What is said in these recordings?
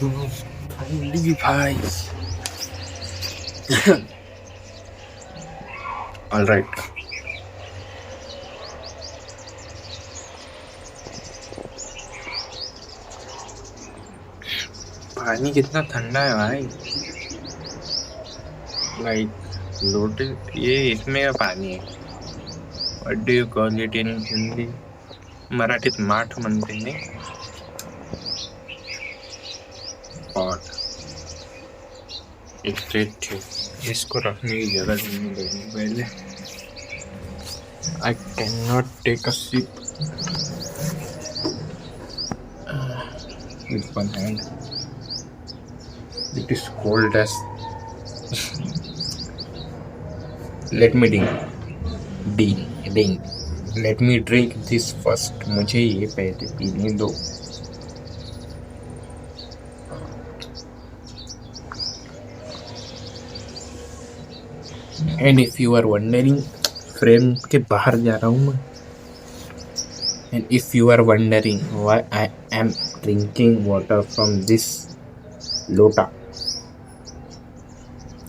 ठंडी भाई। All right. पानी कितना ठंडा है भाई। लाइक लोटे ये इसमें का पानी है। What do you call it in Hindi? मराठीत माठ म्हणते ने। पॉट एक स्ट्रेट थे, इसको रखने की जगह नहीं लगनी पहले। I can not take a sip with one hand. It is cold as. Let me drink. Let me drink this first. मुझे ये पहले पीने दो। And if you are wondering, frame के बाहर जा रहा हूँ मैं। And if you are wondering why I am drinking water from this लोटा,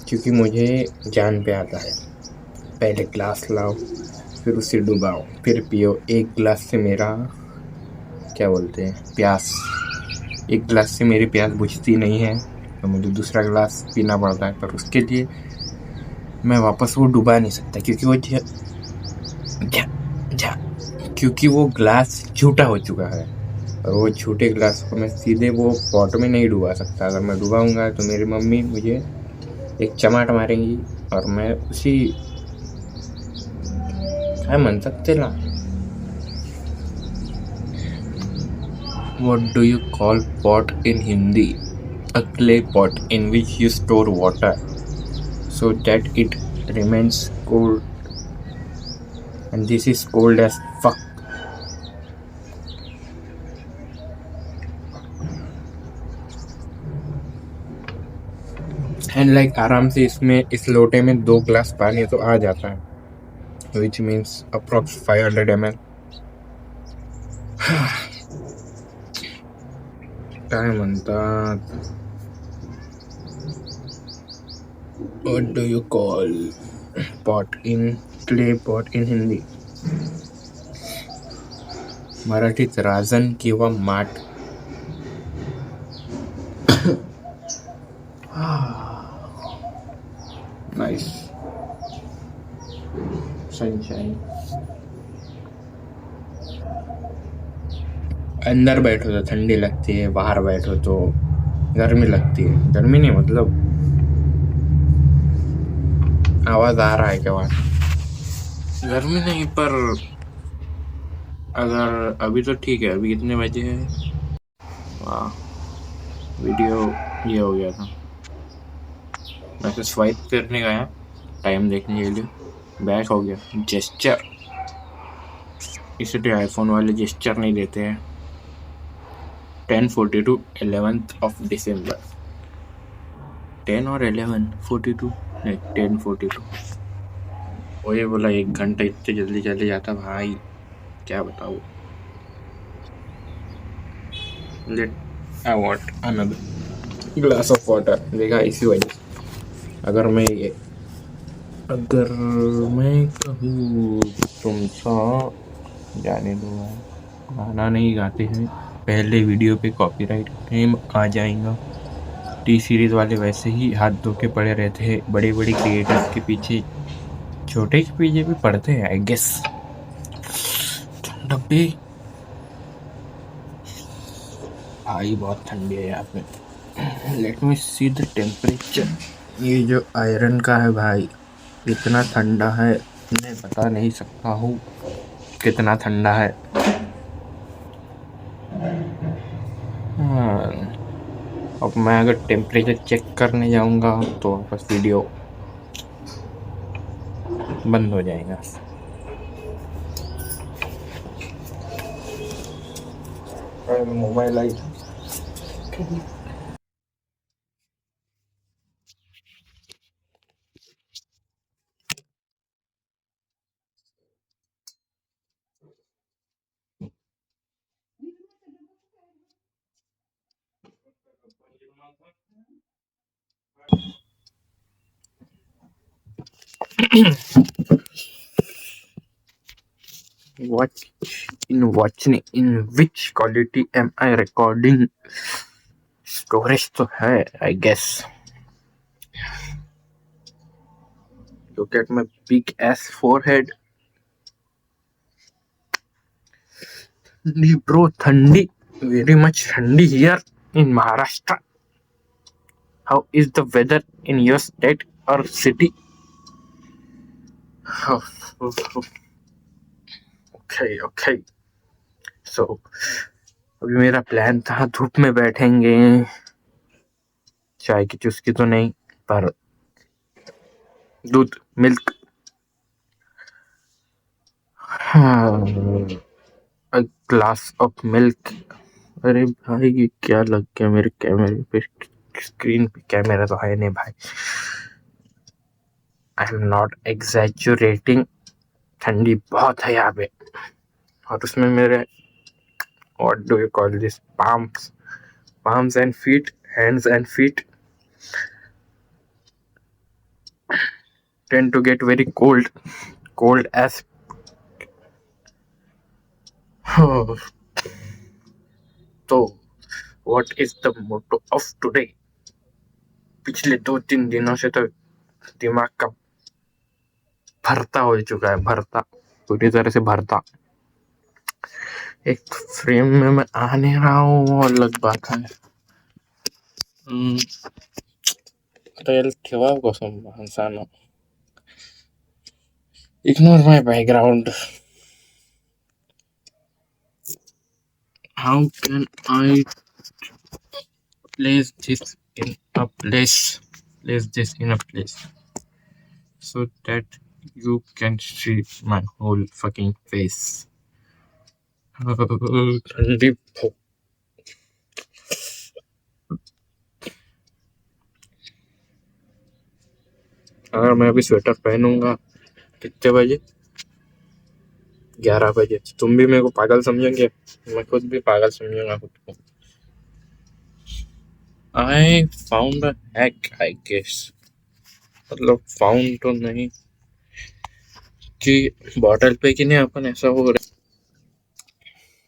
क्योंकि मुझे जान पे आता है पहले ग्लास लाओ, फिर उसे डुबाओ, फिर पियो। एक गिलास से मेरा क्या बोलते हैं प्यास, एक गिलास से मेरी प्यास बुझती नहीं है, तो मुझे दूसरा गिलास पीना पड़ता है। पर उसके लिए मैं वापस वो डुबा नहीं सकता, क्योंकि वो ग्लास झूठा हो चुका है, और वो झूठे ग्लास को मैं सीधे वो पॉट में नहीं डुबा सकता। अगर मैं डुबाऊंगा तो मेरी मम्मी मुझे एक चमाट मारेंगी, और मैं उसी क्या मन सकते ना। What do you call pot in Hindi? A clay pot in which you store water so that it remains cold, and this is cold as fuck. And like आराम से इसमें इस लोटे में 2 ग्लास पानी तो आ जाता है, which means approx 500 ml. काय म्हणतात? What do you call pot in clay pot in Hindi? मराठीत राजन किंवा माठ. Nice sunshine. अंदर बैठो तो ठंडी लगती है, बाहर बैठो तो गर्मी लगती है। गर्मी नहीं मतलब आवाज आ रहा है क्या वहां? गर्मी नहीं, पर अगर अभी तो ठीक है। अभी कितने बजे हैं? वाह, वीडियो ये हो गया था। मैं तो स्वाइप करने गया टाइम देखने के लिए, बैक हो गया। जेस्चर, इसलिए आईफोन वाले जेस्चर नहीं देते हैं। 10:42 11th of December। 10 और 11:42 नहीं 10:42। वो ये बोला 1 घंटा इतने जल्दी चले जाता भाई, क्या बताओ। Let I want another glass of water. देखा, इसी वजह से अगर मैं कहूँ तुम सा जाने दो, गाना नहीं गाते हैं, पहले वीडियो पे कॉपीराइट क्लेम आ जाएगा। टी सीरीज वाले वैसे ही हाथ धो के पड़े रहते हैं बड़े बड़े क्रिएटर्स के पीछे, छोटे के पीछे भी पड़ते हैं आई गेस। डब्बे भाई बहुत ठंडी है यहाँ पे। Let me see the temperature. ये जो आयरन का है भाई, इतना ठंडा है मैं बता नहीं सकता हूँ कितना ठंडा है। अब मैं अगर टेम्परेचर चेक करने जाऊंगा तो बस वीडियो बंद हो जाएगा। Mobile I in which quality am I recording? Storage तो है, I guess. Look at my big ass forehead. Bro, thandi, very much thandi here in Maharashtra. How is the weather in your state or city? Okay. So, अभी मेरा plan था धूप में बैठेंगे, चाय की चुस्की तो नहीं पर दूध milk, a glass of milk. अरे भाई ये क्या लग गया मेरे कैमरे पे, स्क्रीन पे कैमरा तो है नहीं भाई. आई एम नॉट एग्जैजुरेटिंग, ठंडी बहुत है यहाँ पे. और उसमें मेरे what do you call this, palms and feet, hands and feet tend to get very cold as तो what is the motto of today? पिछले 2-3 दिनों से तो दिमाग का भरता हो चुका है, भरता पूरी तरह से भरता. एक फ्रेम में मैं आ नहीं रहा हूँ, अलग बात है. तेल ठेवा कसम हंसानो. Ignore my background. How can I place this in a place? Place this in a place so that you can see my whole fucking face. ठंडी अगर मैं अभी स्वेटर पहनूंगा कितने बजे, 11 बजे, तुम भी मेरे को पागल समझेंगे, मैं खुद भी पागल समझूंगा खुद को. I found a hack, I guess. मतलब फाउंड तो नहीं कि बॉटल पे कि नहीं अपन ऐसा हो रहा है.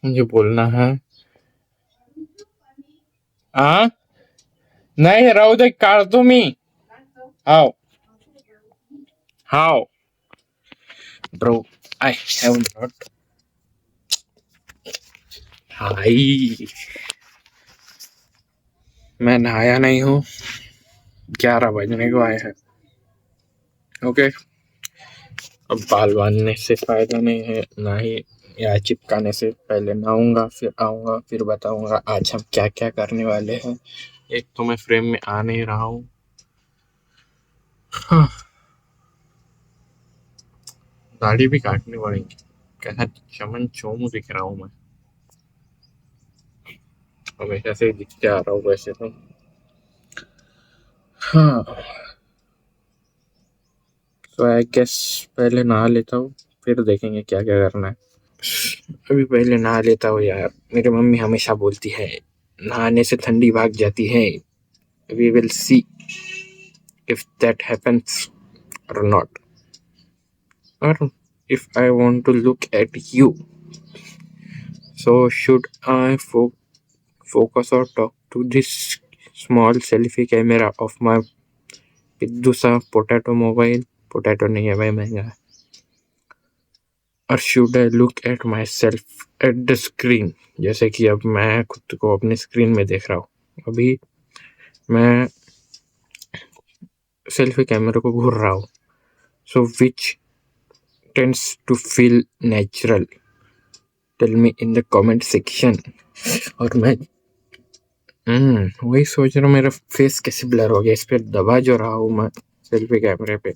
मुझे बोलना है नहीं राहू दे, काढतो मी. How bro, I have not. High मैं नहाया नहीं हूँ, 11 बजने को आए हैं. ओके, अब बाल बांधने से फायदा नहीं है, ना ही या चिपकाने से. पहले नहाऊंगा, फिर आऊंगा, फिर बताऊंगा आज हम क्या क्या करने वाले हैं. एक तो मैं फ्रेम में आ नहीं रहा हूँ. दाढ़ी भी काटनी पड़ेगी, कैसा चमन चोमू दिख रहा हूँ मैं, हमेशा से दिखते आ रहा हूँ वैसे तो. हाँ, तो आई गेस पहले नहा लेता हूँ, फिर देखेंगे क्या क्या करना है. अभी पहले नहा लेता हूँ यार. मेरी मम्मी हमेशा बोलती है नहाने से ठंडी भाग जाती है. We will see if that happens or not. Or if I want to look at you, so should I focus or talk to this small selfie camera of my पिद्दू सा पोटैटो मोबाइल. पोटैटो नहीं है भाई, महंगा है. और should I look at myself at the screen, जैसे कि अब मैं खुद को अपने स्क्रीन में देख रहा हूँ. अभी मैं सेल्फी कैमरा को घूर रहा हूँ. So which tends to feel natural? Tell me in the comment section. और मैं वही सोच रहा हूँ मेरा फेस कैसे ब्लर हो गया, इस पर दबा जो रहा हूँ मैं सेल्फी कैमरे पे.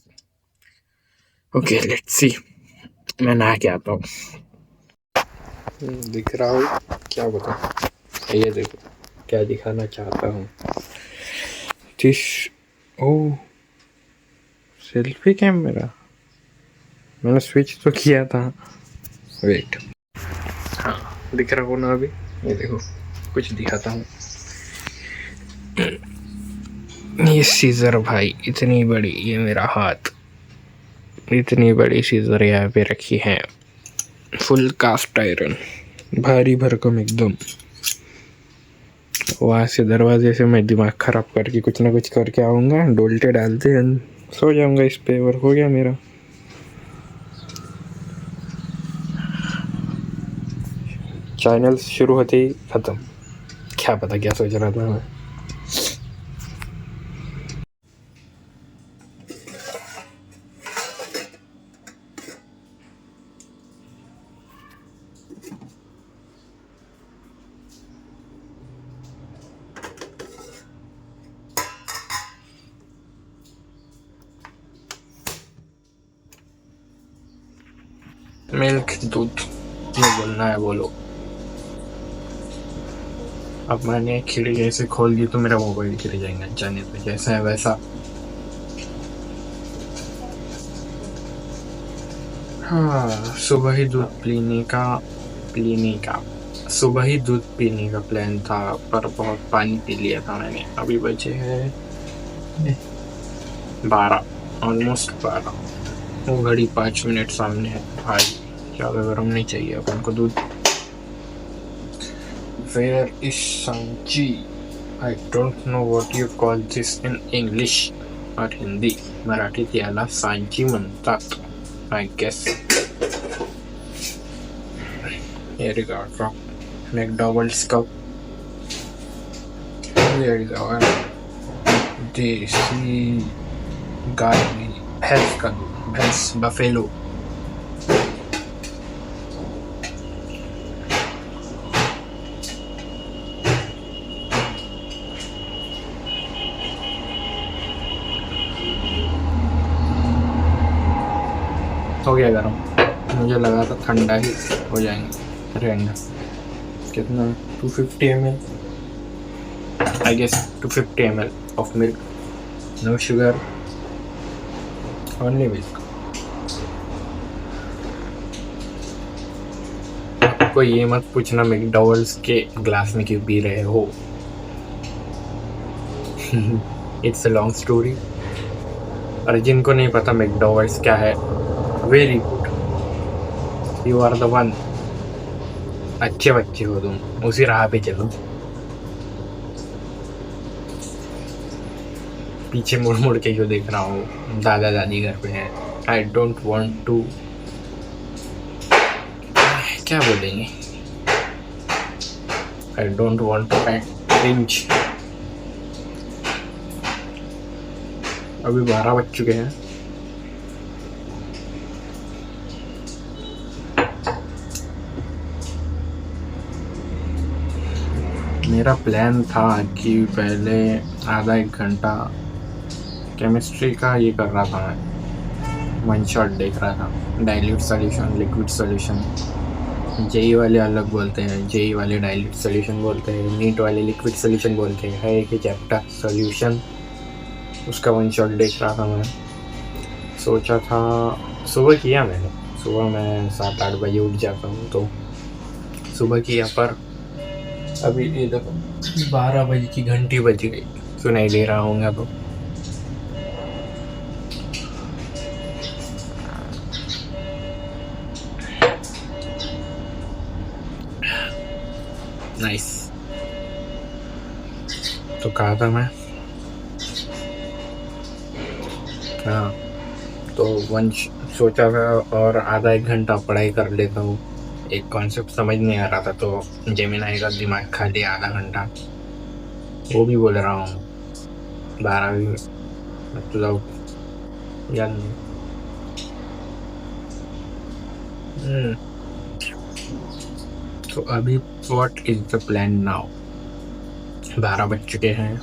Okay let's see. मैं नहा के आता हूँ. दिख रहा हूँ क्या बताऊँ, ये देखो क्या दिखाना चाहता हूँ. ओह सेल्फी कैमरा मैंने स्विच तो किया था. वेट, हाँ दिख रहा हो ना अभी. ये देखो कुछ दिखाता हूँ. ये सीजर भाई इतनी बड़ी, ये मेरा हाथ इतनी बड़ी सीजर यहाँ पे रखी है, फुल कास्ट आयरन, भारी भरकम एकदम। वहाँ से दरवाजे से मैं दिमाग खराब करके कुछ ना कुछ करके आऊँगा, डोलते डालते सो जाऊँगा इस पे, और हो गया मेरा। चैनल शुरू होते ही ख़त्म। क्या पता क्या सोच रहा था मैं। मिल्क दूध जो बोलना है बोलो। अब मैंने खिड़की ऐसे खोल दी तो मेरा मोबाइल गिर जाएगा, जाने तो जैसा है वैसा। हाँ, सुबह ही दूध पीने का प्लान था, पर बहुत पानी पी लिया था मैंने। अभी बजे है 12, ऑलमोस्ट 12। वो घड़ी 5 मिनट सामने है भाई, ज़्यादा गर्म नहीं चाहिए अपन को दूध। Where is Sanchi? I don't know what you call this in English or Hindi. मराठीत याला सांची म्हणतात, I guess. Here we go, McDonald's cup. There we go. देसी गाय भैंस बफेलो। हो गया गर्म, मुझे लगा था ठंडा ही हो रहेंगे। कितना 250 ml, I guess 250 ml of milk, no sugar, only milk। आपको ये मत पूछना मैकडॉवेल्स के ग्लास में क्यों पी रहे हो। It's a long story. और जिनको नहीं पता मैकडॉवेल्स क्या है, very good, you are the one. अच्छे बच्चे हो तुम, उसी राह पे चलो। पीछे मुड़ मुड़ के क्यों देख रहा हूँ, दादा दादी घर पे हैं। आई डोंट वॉन्ट टू, क्या बोलेंगे, I don't want to cringe. अभी 12 बज चुके हैं। मेरा प्लान था कि पहले आधा 1 घंटा केमिस्ट्री का ये कर रहा था मैं, 1 शॉट देख रहा था, dilute solution, liquid solution. JEE वाले अलग बोलते हैं, जेई वाले डाइल्यूट सॉल्यूशन बोलते हैं, नीट वाले लिक्विड सॉल्यूशन बोलते हैं। है एक ही चैप्टर सॉल्यूशन, उसका 1 शॉट देख रहा था मैं। सोचा था सुबह किया मैंने, सुबह मैं 7-8 बजे उठ जाता हूँ, तो सुबह किया। पर अभी इधर 12 बजे की घंटी बज गई, सुनाई दे रहा होगा तो। नाइस। तो कहा था मैं, हाँ, तो सोचा था और आधा 1 घंटा पढ़ाई कर लेता हूँ। एक कॉन्सेप्ट समझ नहीं आ रहा था, तो जेमिनाई का दिमाग खा लिया आधा घंटा। वो भी बोल रहा हूँ 12 मतलब याद नहीं। तो अभी what is the plan now? 12 बज चुके हैं।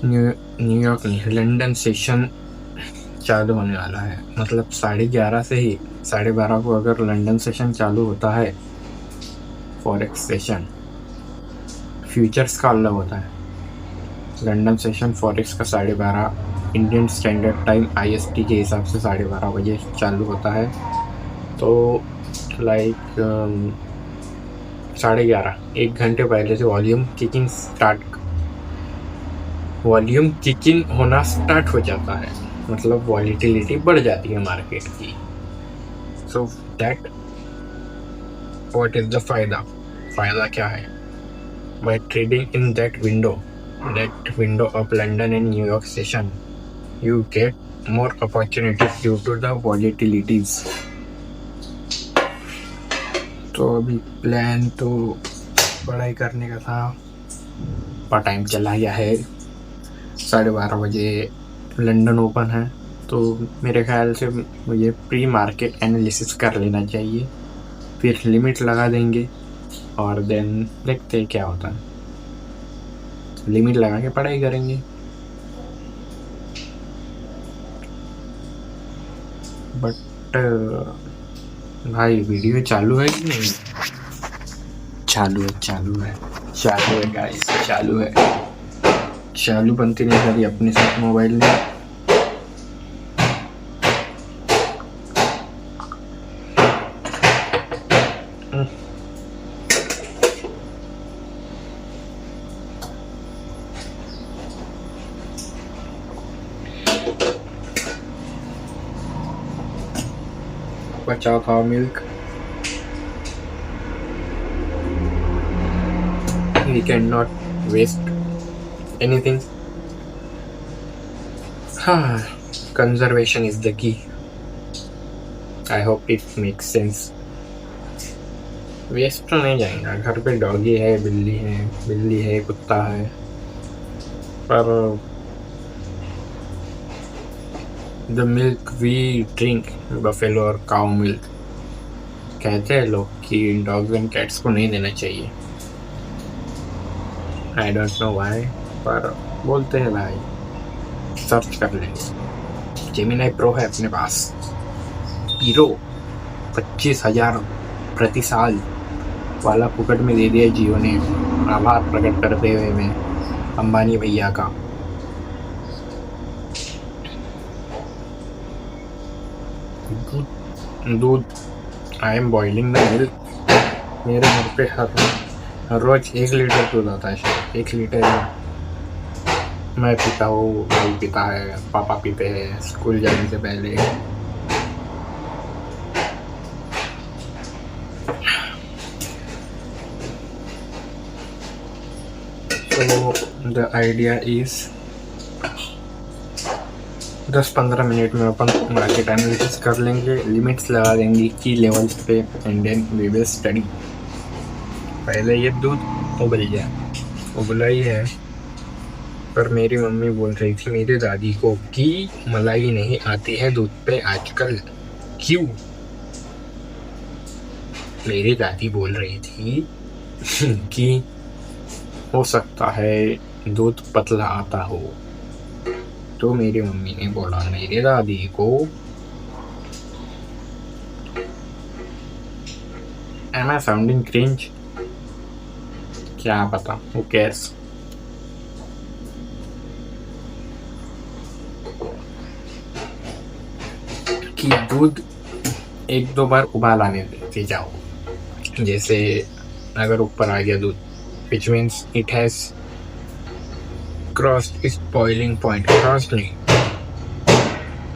न्यूयॉर्क नहीं, लंदन सेशन चालू होने वाला है। मतलब 11:30 से ही 12:30 को अगर लंदन सेशन चालू होता है, फॉरेक्स सेशन, फ्यूचर्स का अलग होता है। लंदन सेशन फॉरेक्स का 12:30 इंडियन स्टैंडर्ड टाइम IST के हिसाब से 12:30 बजे चालू होता है। तो लाइक 11:30, 1 घंटे पहले से वॉल्यूम किकिंग होना स्टार्ट हो जाता है। मतलब वॉलीटिलिटी बढ़ जाती है मार्केट की. So that what is the फायदा क्या है? By trading in that window of London and New York session you get more opportunities due to the volatilities. तो अभी प्लान तो पढ़ाई करने का था, पर टाइम चला गया है. 12:30 बजे लंदन ओपन है, तो मेरे ख्याल से मुझे प्री मार्केट एनालिसिस कर लेना चाहिए, फिर लिमिट लगा देंगे और देन देखते हैं क्या होता है. लिमिट लगा के पढ़ाई करेंगे. बट भाई वीडियो चालू है कि नहीं? चालू है गाइस, चालू है. चालू बनती नहीं करी अपने साथ मोबाइल में. बचाओ खाओ milk. We cannot waste anything. Conservation is the key. I hope it makes sense. Waste तो नहीं जाएगा. घर पे डॉगी है, बिल्ली है, कुत्ता है, पर the milk we drink, buffalo और काउ मिल्क, कहते हैं लोग कि डॉग्स एंड कैट्स को नहीं देना चाहिए. आई डोंट नो व्हाई, पर बोलते हैं भाई. सर्च कर ले. जेमिनी प्रो है अपने पास. हीरो 25,000 प्रति साल वाला फुकट में दे दिया जियो ने. आभार प्रकट करते हुए मैं अंबानी भैया का. दूध I am boiling the milk. मेरे घर पे हर रोज 1 लीटर दूध आता है. शायद 1 लीटर मैं पीता हूँ, भाई पीता है, पापा पीते हैं स्कूल जाने से पहले. तो द आइडिया इज 10-15 मिनट में अपन मार्केट एनालिसिस कर लेंगे, लिमिट्स लगा देंगे की लेवल्स पे, and then we will study. पहले ये दूध उबल गया, उबला ही है, पर मेरी मम्मी बोल रही थी मेरी दादी को कि मलाई नहीं आती है दूध पे आजकल. क्यों? मेरी दादी बोल रही थी कि हो सकता है दूध पतला आता हो. तो मेरी मम्मी ने बोला मेरी दादी को, Am I sounding cringe? क्या पता, who cares? कि दूध 1-2 बार उबाल आने देते जाओ. जैसे अगर ऊपर आ गया दूध, which means it has crossed its boiling point. crossed नहीं,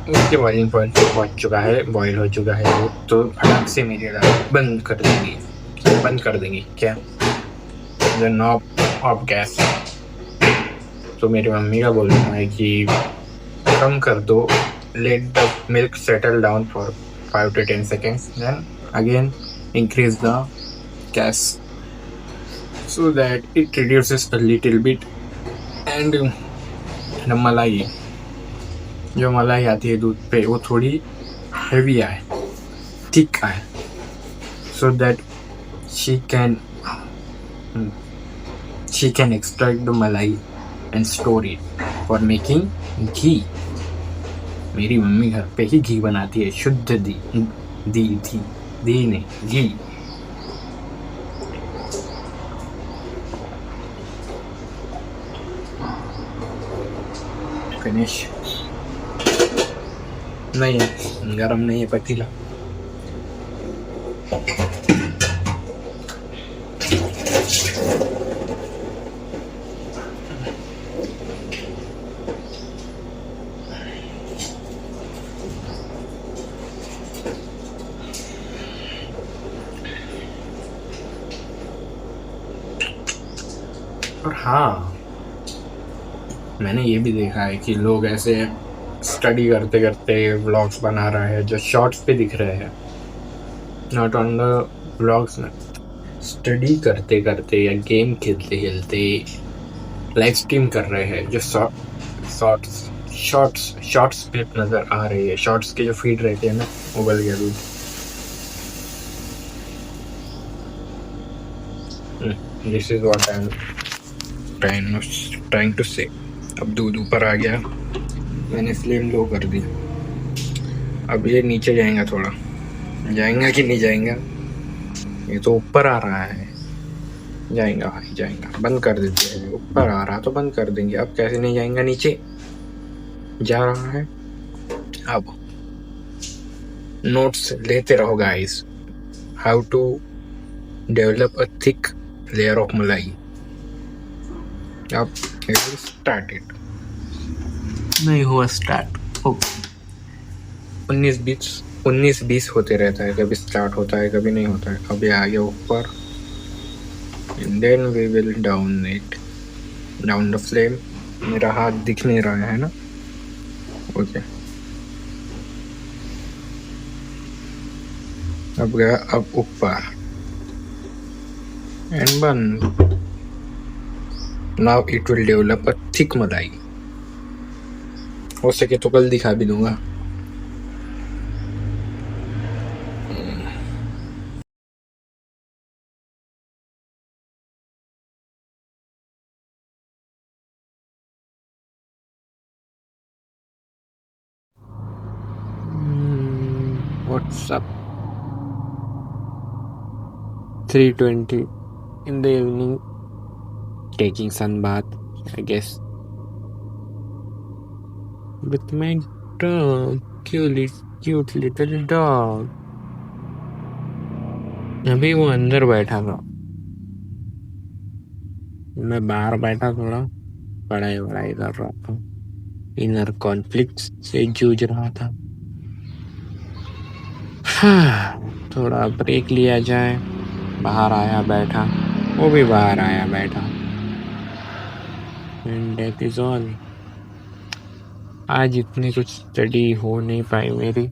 उसके बॉइलिंग पॉइंट पे पहुंच चुका है, बॉईल हो चुका है वो, तो फटाक से मेरी दादी बंद कर देंगी क्या, द नॉब ऑफ गैस. तो मेरी मम्मी का बोलना है कि कम कर दो, let the milk settle down for 5 to 10 seconds, then again increase the gas so that it reduces a little bit. and the मलाई, जो मलाई आती है दूध पे, वो थोड़ी हेवी आए, थिक आए, so that she can extract the malai and store it for making ghee. मेरी मम्मी घर पे ही घी बनाती है, शुद्ध दी नहीं, घी. गणेश नहीं है, गरम नहीं है पतीला. हाँ, मैंने ये भी देखा है कि लोग ऐसे स्टडी करते करते व्लॉग्स बना रहे हैं जो शॉर्ट्स पे दिख रहे हैं, नॉट ऑन द व्लॉग्स में। स्टडी करते करते या गेम खेलते खेलते लाइव स्ट्रीम कर रहे हैं जो शॉर्ट्स पे नजर आ रही है। शॉर्ट्स के जो फीड रहते हैं ना, उबल गया दूध। This is what I am trying to say. अब दूध ऊपर आ गया, मैंने फ्लेम लो कर दी। अब ये नीचे जाएगा, थोड़ा जाएगा कि नहीं जाएगा? ये तो ऊपर आ रहा है, जाएगा भाई जाएगा। बंद कर देते हैं, ऊपर आ रहा तो बंद कर देंगे। अब कैसे नहीं जाएगा? नीचे जा रहा है। अब नोट्स लेते रहो guys, how to develop a thick layer of malai. अब स्टार्ट इट। नहीं हुआ स्टार्ट। 19-20 होते रहता है, कभी स्टार्ट होता है कभी नहीं होता है। अभी आ गया ऊपर, and then we will down the flame। मेरा हाथ दिख नहीं रहा है ना? ओके, अब गया, अब ऊपर एंड बंद। Now it will develop a thick मलाई। हो सके तो कल दिखा भी दूंगा। What's up? 3:20 in the evening, taking sun bath, I guess, with my dog, cute little dog। अभी वो अंदर बैठा था, मैं बाहर बैठा, थोड़ा पढ़ाई कर रहा था, इनर कॉन्फ्लिक्ट से जूझ रहा था। थोड़ा ब्रेक लिया जाए। बाहर आया बैठा, वो भी बाहर आया बैठा, एंड दैट इज ऑल। आज इतनी कुछ स्टडी हो नहीं पाई मेरी,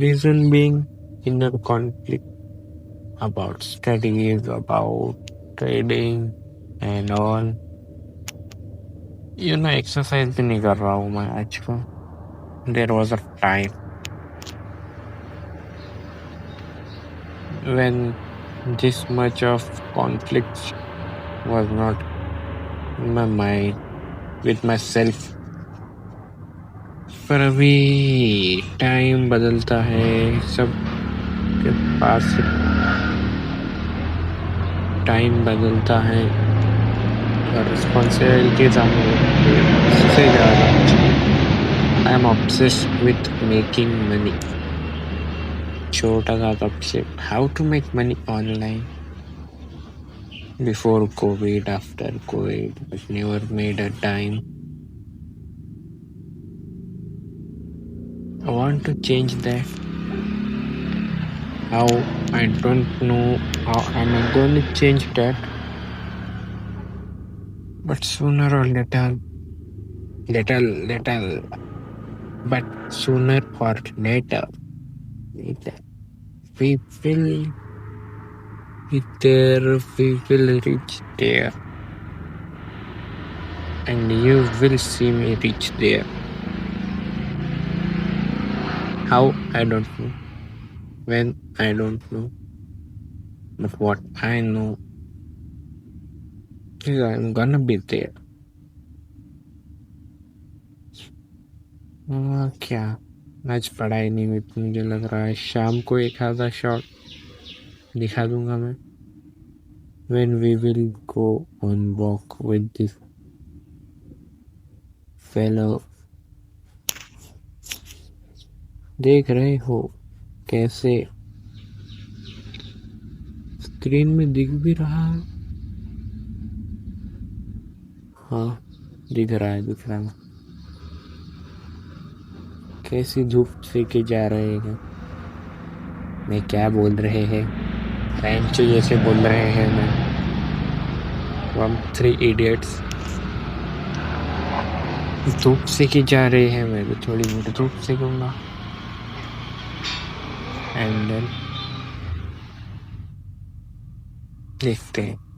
reason being inner conflict about studies, about trading and all. Exercise भी नहीं कर रहा हूँ मैं आजकल। There was a time when this much of conflict was not in my mind with myself, पर अभी टाइम बदलता है, सब के पास टाइम बदलता है और रिस्पॉन्सिबिलिटीज से ज़्यादा। I am obsessed with making money. छोटा था तब से, how to make money online. Before Covid, after Covid, but never made a time. I want to change that. How? I don't know how am I going to change that. But sooner or later, but sooner or later, we will be there, we will reach there. And you will see me reach there. How? I don't know. When? I don't know. But what I know is I'm gonna be there. क्या आज पढ़ाई नहीं हुई, मुझे लग रहा है शाम को एक आधा शॉट दिखा दूंगा मैं। When we will go on walk with this fellow। देख रहे हो कैसे स्क्रीन में दिख भी रहा है? हाँ, दिख रहा है। कैसी धूप सेके जा रहे हैं। मैं क्या बोल रहे हैं, रैंचो जैसे बोल रहे हैं मैं। हम 3 इडियट्स धूप सेकी जा रहे हैं। मैं भी थोड़ी बहुत धूप सेकूंगा एंड देन देखते हैं।